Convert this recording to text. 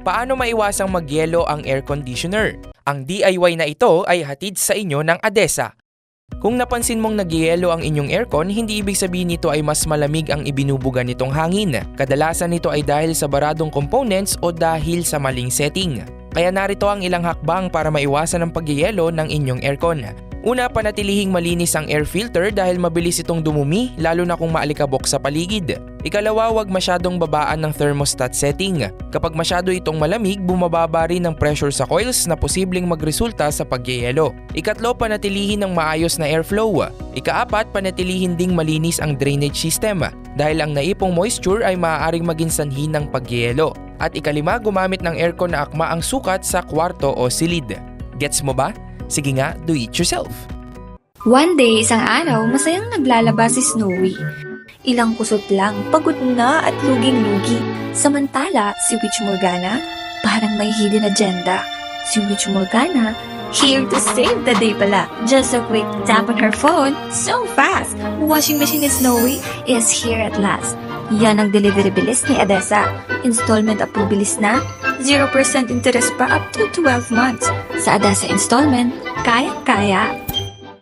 Paano maiwasang magyelo ang air conditioner? Ang DIY na ito ay hatid sa inyo ng ADESA. Kung napansin mong nagyelo ang inyong aircon, hindi ibig sabihin nito ay mas malamig ang ibinubuga nitong hangin. Kadalasan nito ay dahil sa baradong components o dahil sa maling setting. Kaya narito ang ilang hakbang para maiwasan ang pagyelo ng inyong aircon. Una, panatilihing malinis ang air filter dahil mabilis itong dumumi lalo na kung maalikabok sa paligid. Ikalawa, huwag masyadong babaan ng thermostat setting. Kapag masyado itong malamig, bumababa rin ang pressure sa coils na posibleng magresulta sa pagyelo. Ikatlo, panatilihin ng maayos na airflow. Ikaapat, panatilihin ding malinis ang drainage system dahil ang naipong moisture ay maaaring maging sanhi ng pagyelo. At ikalima, gumamit ng aircon na akma ang sukat sa kwarto o silid. Gets mo ba? Sige nga, do it yourself. One day, isang araw, masayang naglalaba si Snowy. Ilang kusot lang, pagod na at luging-lugi. Samantala, si Witch Morgana, parang may hidden agenda. Si Witch Morgana, here to save the day pala. Just a quick tap on her phone, so fast! Washing machine ni Snowy is here at last. Yan ang delivery bilis ni ADESA. Installment approved bilis na, 0% interest pa up to 12 months. Sa ADESA installment, kaya-kaya.